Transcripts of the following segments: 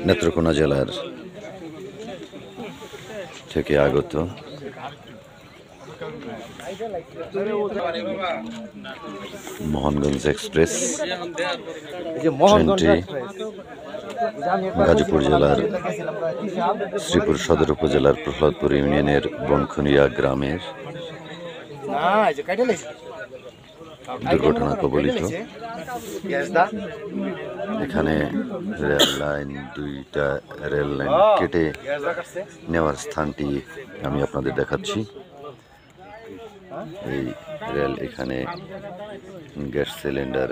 নেত্রকোনা জেলার থেকে আগত মোহনগঞ্জ এক্সপ্রেস ট্রেনটি গাজীপুর জেলার শ্রীপুর সদর উপজেলার প্রহ্লাদপুর ইউনিয়নের বনখুনিয়া গ্রামের দুর্ঘটনা কবলিত। এখানে রেল লাইন, দুইটা রেল লাইন কেটে নেওয়ার স্থানটি আমি আপনাদের দেখাচ্ছি। এই রেল, এখানে গ্যাস সিলিন্ডার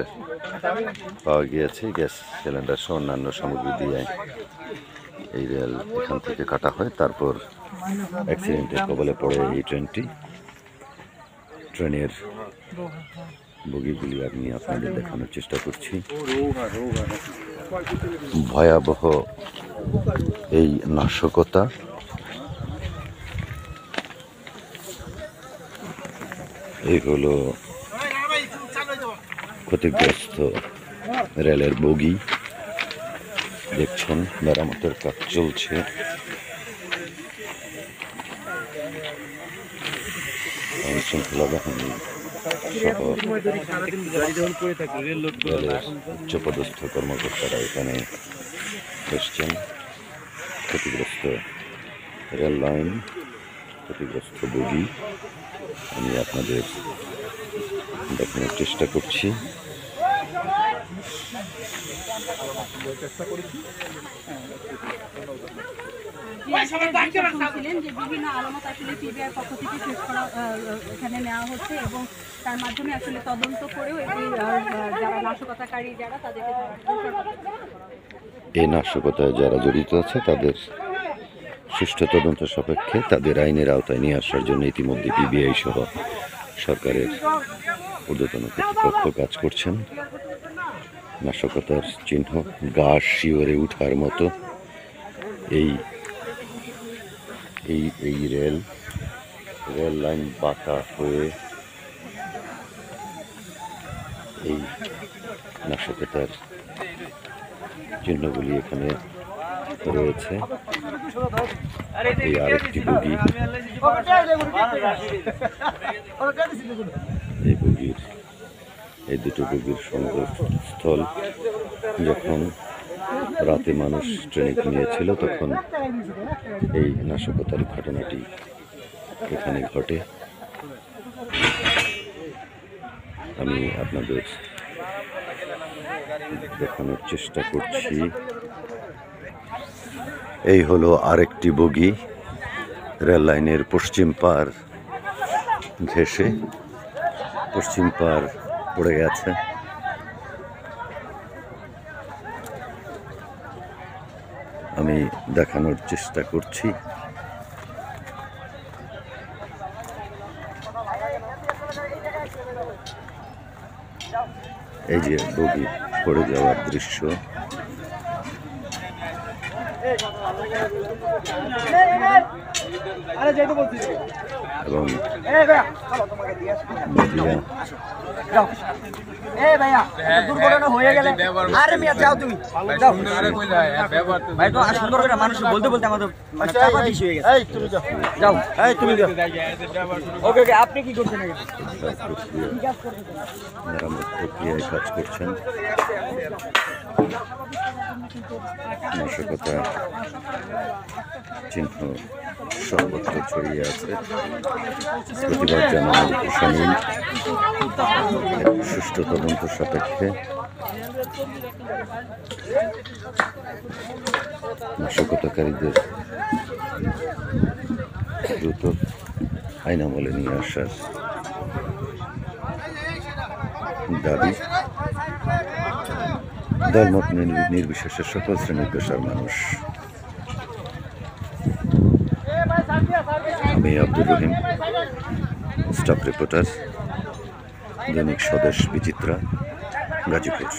পাওয়া গিয়েছে, গ্যাস সিলিন্ডার সহ অন্যান্য সামগ্রী দিয়ে এই রেল এখান থেকে কাটা হয়। তারপর অ্যাক্সিডেন্টের কবলে পড়ে এই ট্রেনটি। ট্রেনের বগিগুলি আমি আপনাদের দেখানোর চেষ্টা করছি। ভয়াবহ এই নাশকতা, এই হলো ক্ষতিগ্রস্ত রেলের বগি। দেখছেন মেরামতের কাজ চলছে। আইনশৃঙ্খলা বাহিনী সহ রেলের উচ্চপদস্থ কর্মকর্তারা এখানে এসছেন। ক্ষতিগ্রস্ত রেল লাইন, ক্ষতিগ্রস্ত বগি আমি আপনাদের দেখানোর চেষ্টা করছি। বিভিন্ন আলামত আসলে সিবিআই পক্ষ থেকে শেষ করা এখানে নেওয়া হচ্ছে এবং তার মাধ্যমে আসলে তদন্ত করেও যারা নাশকতাকারী যারা তাদেরকে এই নাশকতায় যারা জড়িত আছে তাদের সুষ্ঠু তদন্ত সাপেক্ষে তাদের আইনের আওতায় নিয়ে আসার জন্য ইতিমধ্যে পিবিআই সহ সরকারের ঊর্ধ্বতন কর্তৃপক্ষ কাজ করছেন। নাশকতার চিহ্ন গা শিওরে উঠার মতো এই রেল লাইন বাঁকা হয়ে এই নাশকতার চিহ্নগুলি এখানে রয়েছে। এই আরেকটি বগি, এই বগির, এই দুটো বগির সংযোগস্থল। যখন রাতে মানুষ ট্রেনে ঘুমিয়েছিল তখন এই নাশকতার ঘটনাটি এখানে ঘটে। আমি আপনাদের দেখানোর চেষ্টা করছি। এই হলো আরেকটি বগি, রেল লাইনের পশ্চিম পার ঘেঁষে পশ্চিম পার পড়ে গেছে। আমি দেখানোর চেষ্টা করছি। এই যে বগি পড়ে যাওয়ার দৃশ্য। এবং দুর্ঘটনা হয়ে গেলে আরে মিয়া যাও তুমি যাও ভাই তো সুন্দর করে মানুষ বলতে বলতে আমাদের চাপা বেশি হয়ে গেছে। এই তুমি যাও যাও, এই তুমি যাও। ওকে ওকে, আপনি কি করছেন? মেরামত প্রক্রিয়ায় কাজ করছেন। নাশকতা চিহ্ন সর্বত্র ছড়িয়ে আছে। প্রতিবাদ জানানোর প্রশাসন সুষ্ঠু তদন্ত সাপেক্ষে নাশকতাকারীদের দ্রুত আইন আমলে নিয়ে আসার দাবি দলমত নির্বিশেষে সকল শ্রেণীর পেশার মানুষ। আমি আব্দুর রহিম, স্টাফ রিপোর্টার, দৈনিক স্বদেশ বিচিত্রা, গাজীপুর।